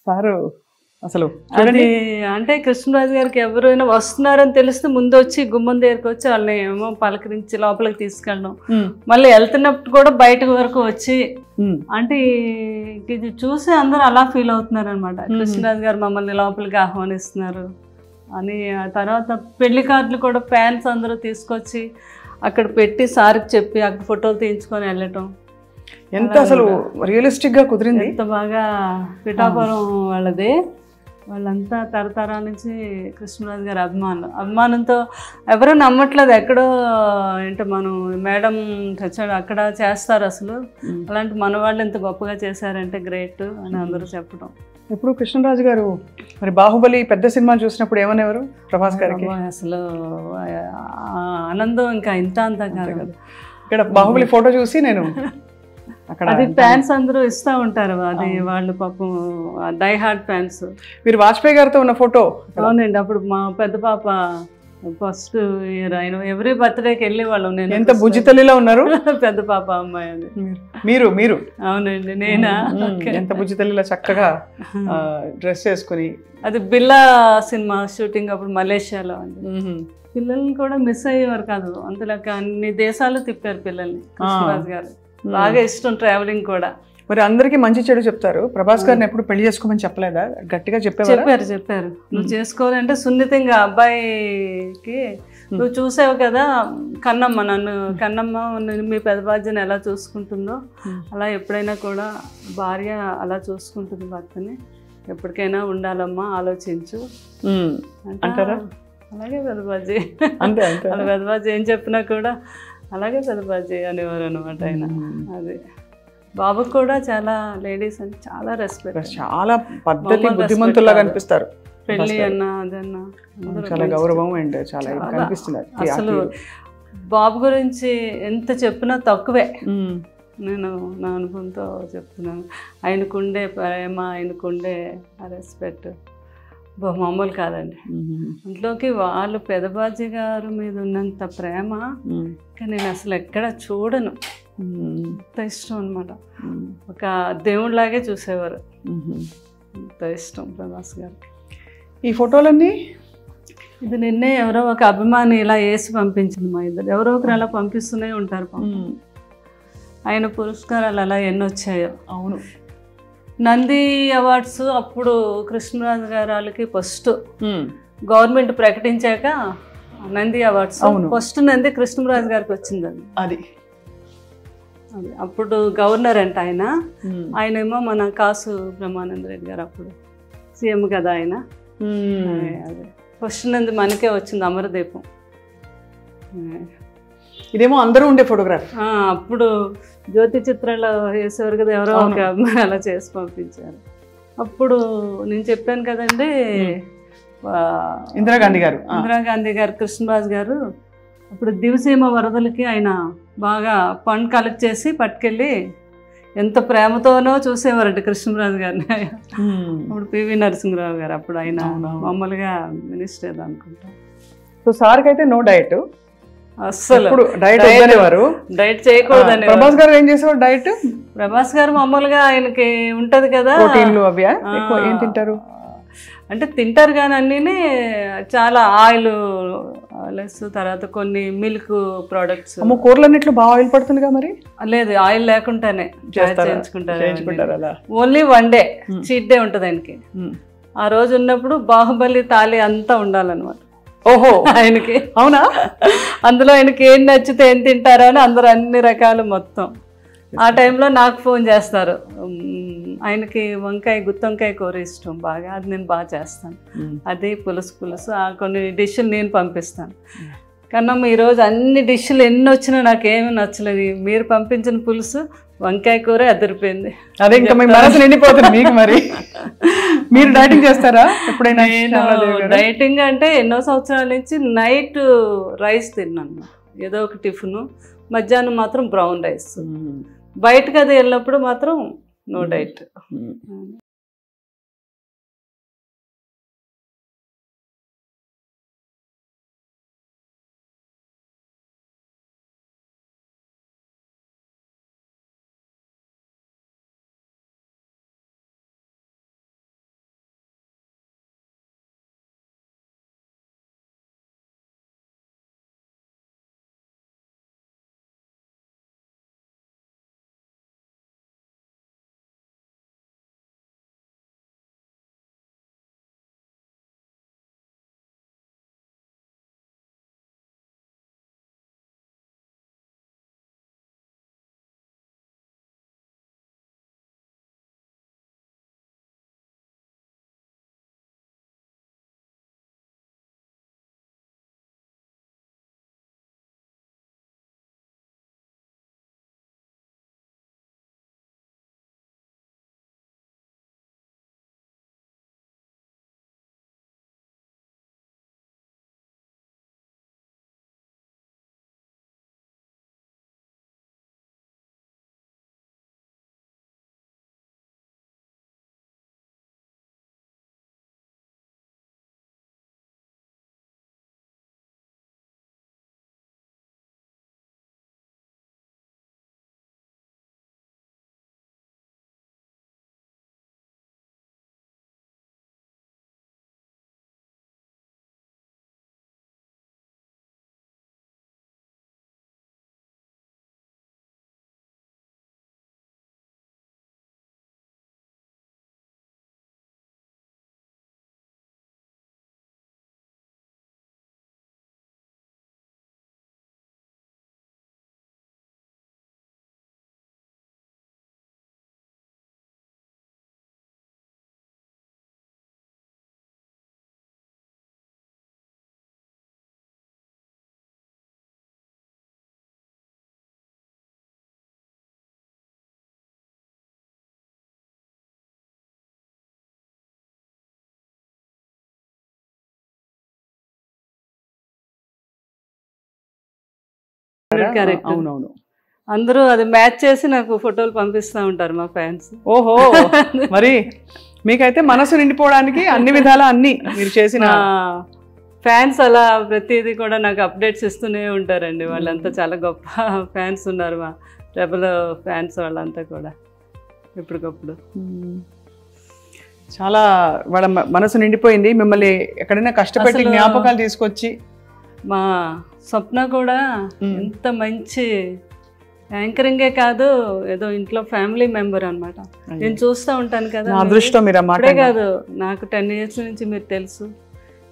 Sir అసలు అది అంటే కృష్ణరాజు గారికి ఎవరైనా వస్తున్నారని తెలిస్తే ముందు వచ్చి గుమ్మం దగ్గరికి వచ్చి వాళ్ళని ఏమో పలకరించి లోపలికి తీసుకెళ్ళడం, మళ్ళీ వెళ్తున్నప్పుడు కూడా బయట వరకు వచ్చి అంటే ఇది చూసి అందరూ అలా ఫీల్ అవుతున్నారు అనమాట. కృష్ణరాజు గారు మమ్మల్ని లోపలికి ఆహ్వానిస్తున్నారు అని. ఆ తర్వాత పెళ్లి కార్డులు కూడా ఫ్యాన్స్ అందరూ తీసుకొచ్చి అక్కడ పెట్టి సార్కి చెప్పి అక్కడ ఫోటోలు తీయించుకొని వెళ్ళటం ఎంత అసలు రియలిస్టిక్ గా కుదిరింది. ఎంత బాగా పిఠాపురం వాళ్ళది, వాళ్ళంతా తరతరాల నుంచి కృష్ణరాజు గారి అభిమానంతో ఎవరూ నమ్మట్లేదు. ఎక్కడో ఏంటో మనం మేడం చచ్చాడు అక్కడ చేస్తారు అసలు, అలాంటి మన వాళ్ళు ఎంత గొప్పగా చేశారంటే గ్రేట్ అని అందరూ చెప్పడం. ఇప్పుడు కృష్ణరాజు గారు మరి బాహుబలి పెద్ద సినిమా చూసినప్పుడు ఏమనేవారు ప్రభాస్ గారికి? అసలు ఆనందం ఇంకా ఇంత అంతా కాదు కదా. ఇక్కడ బాహుబలి ఫోటో చూసి నేను అక్కడ అది ఫ్యాన్స్ అందరూ ఇస్తూ ఉంటారు, అది వాళ్ళు పాపం డై హార్డ్ ఫ్యాన్స్. మీరు వాజ్పేయి గారితో ఉన్న ఫోటో? అవునండి, అప్పుడు మా పెద్ద పాప ఫస్ట్ ఇయర్ ఆయన ఎవ్రీ బర్త్డేకి వెళ్ళే వాళ్ళం. నేను ఎంత బుజ్జితల్లిలా ఉన్నారు. పెద్ద పాప అమ్మాయి అది. మీరు అవునండి, నేనా? ఎంత బుజ్జితల్లిలా చక్కగా డ్రెస్ వేసుకుని. అది బిల్లా సినిమా షూటింగ్ అప్పుడు మలేషియాలో అండి. పిల్లల్ని కూడా మిస్ అయ్యేవారు కాదు, అంతలాగా అన్ని దేశాలు తిప్పారు పిల్లల్ని కృష్ణరాజు గారు. బాగా ఇష్టం ట్రావెలింగ్ కూడా. మరి అందరికీ మంచి చెడు చెప్తారు, ప్రభాస్ గారిని ఎప్పుడు పెళ్లి చేసుకోమని చెప్పలేదా? గట్టిగా చెప్పారు నువ్వు చేసుకోవాలంటే సున్నితంగా అబ్బాయికి నువ్వు చూసావు కదా కన్నమ్మ, కన్నమ్మ మీ పెద్ద బాధ్యని ఎలా చూసుకుంటుందో అలా ఎప్పుడైనా కూడా భార్య అలా చూసుకుంటుంది భర్తని, ఎప్పటికైనా ఉండాలమ్మా ఆలోచించు అంటారా? అలాగే పెద్దబాజీ అంతే అలా పెద్దబాజీ ఏం చెప్పినా కూడా అలాగే పెద్దబాజీ అనేవారు అనమాట ఆయన. అది బాబుకు కూడా చాలా లేడీస్ అంటే చాలా రెస్పెక్ట్, చాలా పద్ధతి బుద్ధిమంతుల్లాగా అనిపిస్తారు. పెళ్ళి అన్నా అదన్నా చాలా గౌరవం అండ్ చాలా కనిపిస్తున్నారు. అసలు బాబు గురించి ఎంత చెప్పినా తక్కువే, నేను నా అనుభవంతో చెప్తున్నాను. ఆయనకుండే ప్రేమ, ఆయనకుండే రెస్పెక్ట్ మామూలు కాదండి. అందులోకి వాళ్ళు పెదబాజీ గారు మీద ఉన్నంత ప్రేమ కానీ నేను అసలు ఎక్కడ చూడను, అంత ఇష్టం అనమాట. ఒక దేవుడిలాగే చూసేవారు, అంత ఇష్టం ప్రభాస్ గారికి. ఈ ఫోటోలన్నీ ఇది నిన్నే ఎవరో ఒక అభిమాని ఇలా వేసి పంపించింది మా ఇద్దరు. ఎవరో ఒకరు అలా పంపిస్తూనే ఉంటారు. ఆయన పురస్కారాలు అలా ఎన్ని వచ్చాయో. అవును, నంది అవార్డ్స్ అప్పుడు కృష్ణరాజు గారికి ఫస్ట్ గవర్నమెంట్ ప్రకటించాక నంది అవార్డ్స్ ఫస్ట్ నంది కృష్ణరాజు గారికి వచ్చిందండి. అది అప్పుడు గవర్నర్ అంట ఆయనేమో మన కాసు బ్రహ్మానంద రెడ్డి గారు అప్పుడు సీఎం కదా ఆయన. అదే ఫస్ట్ నంది మనకే వచ్చింది, అమరదీపం. ఇదేమో అందరూ ఉండే ఫోటోగ్రాఫ్. అప్పుడు జ్యోతి చిత్రాలు వేసేవారు కదా, ఎవరో ఒక అమ్మాయి అలా చేసి పంపించారు. అప్పుడు నేను చెప్పాను కదండి ఇందిరాగాంధీ గారు కృష్ణరాజు గారు అప్పుడు దివసీమ వరదలకి ఆయన బాగా ఫండ్ కలెక్ట్ చేసి పట్టుకెళ్ళి ఎంత ప్రేమతోనో చూసేవారంట కృష్ణరాజు గారిని. అప్పుడు పివి నరసింహరావు గారు అప్పుడు ఆయన మామూలుగా మినిస్టర్ అనుకుంటా. సో సార్కి అయితే నో డైట్, అస్సలు డైట్ చేయకూడదని. ప్రభాస్ గారు ఏం చేసేవారు డైట్? ప్రభాస్ గారు మామూలుగా ఆయనకి ఉంటది కదా ప్రోటీన్లు అవి ఏం తింటారు అంటే తింటారు కానీ అన్నీ చాలా ఆయిల్ లెస్, తర్వాత కొన్ని మిల్క్ ప్రోడక్ట్స్. కూరలన్నిట్లో బాగా ఆయిల్ పడుతుందిగా మరి? లేదు, ఆయిల్ లేకుండానే చేయించుకుంటారు. Only one day cheat day ఉంటుంది ఆయనకి. ఆ రోజు ఉన్నప్పుడు బాహుబలి తాళి అంతా ఉండాలన్నమాట. ఓహో, ఆయనకి అవునా? అందులో ఆయనకి ఏం నచ్చితే ఏం తింటారో అని అందరూ అన్ని రకాలు మొత్తం. ఆ టైంలో నాకు ఫోన్ చేస్తారు, ఆయనకి గుత్తొంకాయ కూర ఇష్టం బాగా, అది నేను బాగా చేస్తాను, అది పులుసు కొన్ని డిష్లు నేను పంపిస్తాను. కన్నమ్మ ఈరోజు అన్ని డిష్లు ఎన్ని వచ్చినా నాకేమీ నచ్చలేదు, మీరు పంపించిన పులుసు వంకాయ కూర అదిరిపోయింది. అదే ఇంకా మీ మనసు నిండిపోతుంది మీకు. మరి మీరు డైటింగ్ చేస్తారా ఎప్పుడైనా? డైటింగ్ అంటే ఎన్నో సంవత్సరాల నుంచి నైట్ రైస్ తిన్నాను, ఏదో ఒక టిఫిన్. మధ్యాహ్నం మాత్రం బ్రౌన్ రైస్. బయటకు అది వెళ్ళినప్పుడు మాత్రం నో డైట్. కరెక్ట్. అవునవును. అందరూ అది మ్యాచ్ చేసి నాకు ఫోటోలు పంపిస్తూ ఉంటారు మా ఫ్యాన్స్. ఓహో, మరి మీకైతే మనసు నిండిపోవడానికి అన్ని విధాలా అన్ని మీరు చేసిన ఫ్యాన్స్ అలా ప్రతిదీ కూడా నాకు అప్డేట్స్ ఇస్తూనే ఉంటారండి. వాళ్ళంతా చాలా గొప్ప ఫ్యాన్స్ ఉన్నారు, మా రెబల్ ఫ్యాన్స్ వాళ్ళంతా కూడా ఎప్పటికప్పుడు. చాలా వాళ్ళ మనసు నిండిపోయింది. మిమ్మల్ని ఎక్కడైనా కష్టపెట్టి జ్ఞాపకాలు తీసుకొచ్చి. మా స్వప్న కూడా ఎంత మంచి యాంకరింగే కాదు, ఏదో ఇంట్లో ఫ్యామిలీ మెంబర్ అనమాట. నేను చూస్తూ ఉంటాను కదా, అదృష్టం మీరు అప్పుడే కాదు, నాకు 10 years నుంచి మీరు తెలుసు.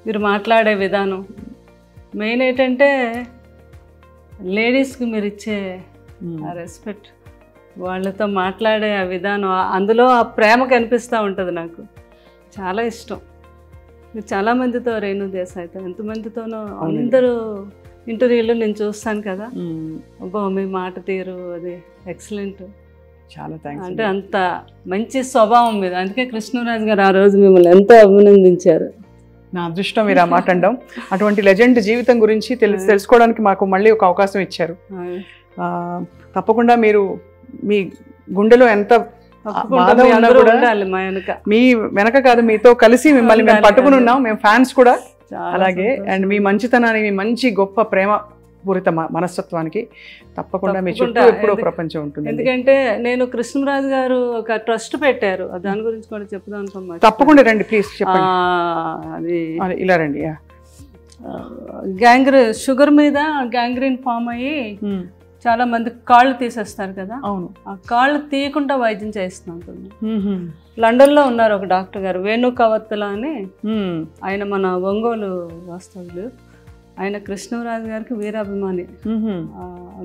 మీరు మాట్లాడే విధానం మెయిన్ ఏంటంటే లేడీస్కి మీరు ఇచ్చే ఆ రెస్పెక్ట్, వాళ్ళతో మాట్లాడే ఆ విధానం, అందులో ఆ ప్రేమ కనిపిస్తూ ఉంటుంది. నాకు చాలా ఇష్టం. మీరు చాలామందితో, రేణు దేశాయ్తో ఎంతమందితోనో అందరూ ఇంటర్వ్యూలో నేను చూస్తాను కదా, అబ్బో మీ మాట తీరు అది ఎక్సలెంట్. చాలా థ్యాంక్స్. అంటే అంత మంచి స్వభావం మీద, అందుకే కృష్ణరాజు గారు ఆ రోజు మిమ్మల్ని ఎంతో అభినందించారు. నా అదృష్టం మీరు ఆ మాట అనడం. అటువంటి లెజెండ్ జీవితం గురించి తెలుసుకోవడానికి మాకు మళ్ళీ ఒక అవకాశం ఇచ్చారు. తప్పకుండా మీరు మీ గుండెలో ఎంత మీ వెనక కాదు, మీతో కలిసి మిమ్మల్ని మేము పట్టుకుని ఉన్నాం, మేము ఫ్యాన్స్ కూడా. అలాగే అండ్ మీ మంచితనానికి, మీ మంచి గొప్ప ప్రేమ పూరిత మనస్తత్వానికి తప్పకుండా మీ చుట్టూ ఎప్పుడో ప్రపంచం ఉంటుంది. ఎందుకంటే నేను కృష్ణరాజు గారు ఒక ట్రస్ట్ పెట్టారు, దాని గురించి కూడా చెప్దాం అనుకున్నాను. తప్పకుండా రండి ప్లీజ్, చెప్పండి. అది ఇలా రండి. షుగర్ మీద గ్యాంగ్రీన్ ఫామ్ అయ్యి చాలా మంది కాళ్ళు తీసేస్తారు కదా. అవును. ఆ కాళ్ళు తీయకుండా వైద్యం చేస్తున్నాను. లండన్లో ఉన్నారు ఒక డాక్టర్ గారు, వేణు కవత్తుల అని. ఆయన మన ఒంగోలు వాస్తవులు. ఆయన కృష్ణరాజు గారికి వీరాభిమాని,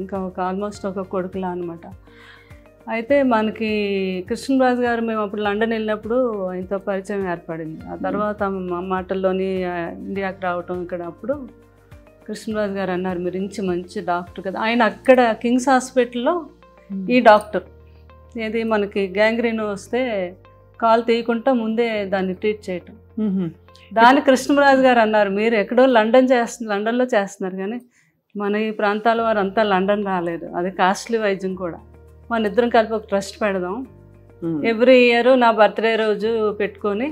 ఇంకా ఒక ఆల్మోస్ట్ ఒక కొడుకులా అనమాట. అయితే మనకి కృష్ణరాజు గారు, మేము అప్పుడు లండన్ వెళ్ళినప్పుడు ఆయనతో పరిచయం ఏర్పడింది. ఆ తర్వాత మా మాటల్లోని ఇండియాకి రావటం, ఇక్కడ అప్పుడు కృష్ణరాజు గారు అన్నారు, మీరు మంచి డాక్టర్ కదా. ఆయన అక్కడ కింగ్స్ హాస్పిటల్లో ఈ డాక్టర్ ఏది మనకి గ్యాంగ్రీన్ వస్తే కాలు తీయకుండా ముందే దాన్ని ట్రీట్ చేయటం. దాని కృష్ణరాజు గారు అన్నారు, మీరు ఎక్కడో లండన్లో చేస్తున్నారు కానీ మన ఈ ప్రాంతాల వారు అంతా లండన్ రాలేదు, అది కాస్ట్లీ వైద్యం కూడా. మన ఇద్దరం కలిపి ఒక ట్రస్ట్ పెడదాం, ఎవ్రీ ఇయర్ నా బర్త్డే రోజు పెట్టుకొని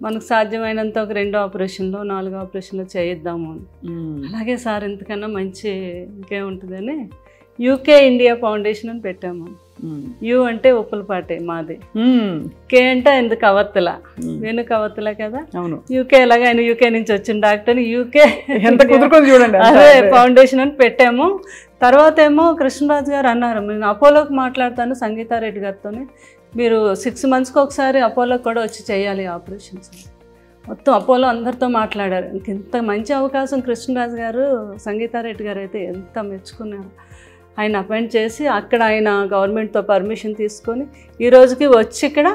మనకు సాధ్యమైనంత ఒక 2 ఆపరేషన్లు 4 ఆపరేషన్లు చేయిద్దాము. అలాగే సార్ ఇంతకన్నా మంచి ఇంకేముంటుందని యూకే ఇండియా ఫౌండేషన్ అని పెట్టాము. యూ అంటే ఉప్పలపాటి మాది, కే అంటే ఎందుకు కవర్తల, వేణు కవర్తల కదా. యూకే ఎలాగ ఆయన యూకే నుంచి వచ్చిన డాక్టర్, యూకే అదే ఫౌండేషన్ అని పెట్టాము. తర్వాత ఏమో కృష్ణరాజు గారు అన్నారు, నేను అపోలోకి మాట్లాడతాను సంగీతారెడ్డి గారితో, మీరు 6 monthsకి ఒకసారి అపోలోకి కూడా వచ్చి చేయాలి ఆపరేషన్స్. మొత్తం అపోలో అందరితో మాట్లాడారు. ఇంత మంచి అవకాశం కృష్ణరాజు గారు సంగీతారెడ్డి గారు అయితే ఎంత మెచ్చుకున్నారు. ఆయన అపాయింట్ చేసి అక్కడ ఆయన గవర్నమెంట్తో పర్మిషన్ తీసుకొని ఈ రోజుకి వచ్చి ఇక్కడ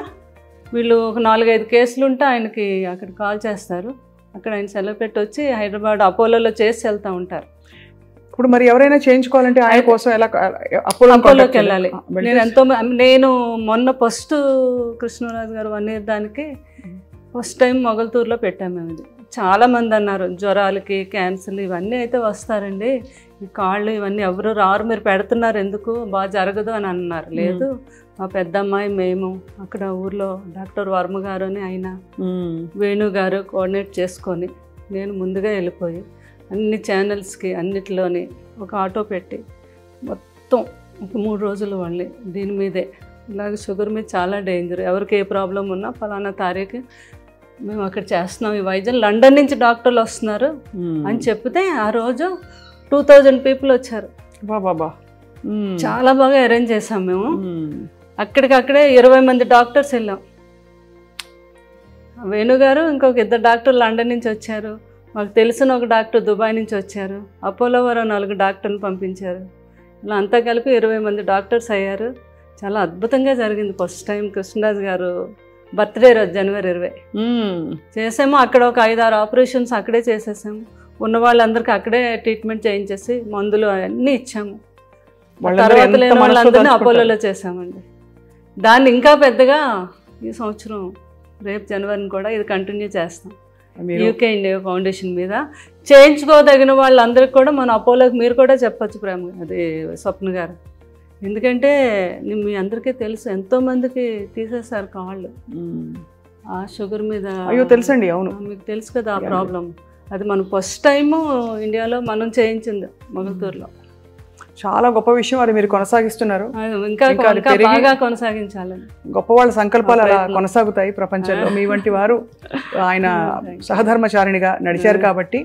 వీళ్ళు ఒక 4-5 కేసులు ఉంటే ఆయనకి అక్కడ కాల్ చేస్తారు, అక్కడ ఆయన సెలవు పెట్టి వచ్చి హైదరాబాద్ అపోలోలో చేసి వెళ్తూ ఉంటారు. ఇప్పుడు మరి ఎవరైనా చేయించుకోవాలంటే ఆయన కోసం ఎలా అపోలోకి వెళ్ళాలి? నేను మొన్న ఫస్ట్ కృష్ణరాజు గారు 1 year దానికి ఫస్ట్ టైం మొగల్తూరులో పెట్టాము మేము. ఇది చాలామంది అన్నారు జ్వరాలకి క్యాన్సర్లు ఇవన్నీ అయితే వస్తారండి, ఈ కాళ్ళు ఇవన్నీ ఎవరు రారు, మీరు పెడుతున్నారు ఎందుకు, బాగా జరగదు అని అన్నారు. లేదు మా పెద్దమ్మాయి మేము అక్కడ ఊర్లో డాక్టర్ వర్మ గారు అని ఆయన వేణు గారు కోఆర్డినేట్ చేసుకొని నేను ముందుగా వెళ్ళిపోయి అన్ని ఛానల్స్కి అన్నిటిలోని ఒక ఆటో పెట్టి మొత్తం ఒక 3 రోజులు వాళ్ళని దీని మీదే, ఇలాగ షుగర్ మీద చాలా డేంజర్, ఎవరికి ఏ ప్రాబ్లం ఉన్నా ఫలానా తారీఖు మేము అక్కడ చేస్తున్నాం ఈ వైద్యం, లండన్ నుంచి డాక్టర్లు వస్తున్నారు అని చెప్తే ఆ రోజు 2000 people వచ్చారు. బాబా చాలా బాగా అరేంజ్ చేసాం మేము. అక్కడికక్కడే 20 మంది డాక్టర్స్ వెళ్ళాం. వేణుగారు ఇంకొక 2 డాక్టర్లు లండన్ నుంచి వచ్చారు, మాకు తెలిసిన ఒక డాక్టర్ దుబాయ్ నుంచి వచ్చారు, అపోలో వారు 4 డాక్టర్లు పంపించారు. ఇలా అంతా కలిపి 20 మంది డాక్టర్స్ అయ్యారు. చాలా అద్భుతంగా జరిగింది. ఫస్ట్ టైం కృష్ణరాజు గారు బర్త్డే రోజు January 20 చేసాము. అక్కడ ఒక 5-6 ఆపరేషన్స్ అక్కడే చేసేసాము. ఉన్న వాళ్ళందరికీ అక్కడే ట్రీట్మెంట్ చేయించేసి మందులు అన్నీ ఇచ్చాము. తర్వాత లేని వాళ్ళందరినీ అపోలోలో చేసామండి. దాన్ని ఇంకా పెద్దగా ఈ సంవత్సరం రేపు జనవరిని కూడా ఇది కంటిన్యూ చేస్తాం. యూకే ఇండియా ఫౌండేషన్ మీద చేయించుకోదగిన వాళ్ళందరికీ కూడా మన అపోలోకి మీరు కూడా చెప్పచ్చు ప్రేమ, అది స్వప్న గారు. ఎందుకంటే మీ అందరికీ తెలుసు ఎంతోమందికి తీసేశారు కాళ్ళు ఆ షుగర్ మీద. అయ్యో తెలుసండి. అవును మీకు తెలుసు కదా ఆ ప్రాబ్లం. అది మనం ఫస్ట్ టైము ఇండియాలో మనం చేయించింది మొగల్తూరులో. చాలా గొప్ప విషయం, అది మీరు కొనసాగిస్తున్నారు. ఇంకా బాగా కొనసాగించాలని గొప్ప వాళ్ళ సంకల్పాలు అలా కొనసాగుతాయి ప్రపంచంలో. మీ వంటి వారు ఆయన సహధర్మచారిణిగా నడిచారు కాబట్టి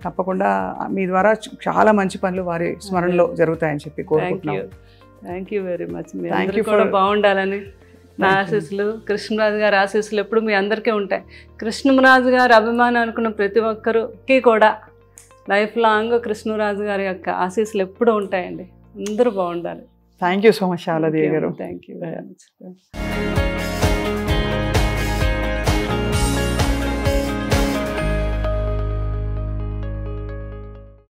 తప్పకుండా మీ ద్వారా చాలా మంచి పనులు వారి స్మరణలో జరుగుతాయని చెప్పి కోరుకుంటున్నాను. Thank you very much. మీ అందరికీ కూడా బాగుండాలని నా ఆశీస్సులు, కృష్ణరాజు గారి ఆశీస్సులు ఎప్పుడు మీ అందరికీ ఉంటాయి. కృష్ణరాజు గారి అభిమానం అనుకున్న ప్రతి ఒక్కరికి కూడా లైఫ్ లాంగ్ కృష్ణరాజు గారి యొక్క ఆశీస్సులు ఎప్పుడూ ఉంటాయండి. అందరూ బాగుండాలి. Thank you so much Sharada Devi garu. Thank you very much.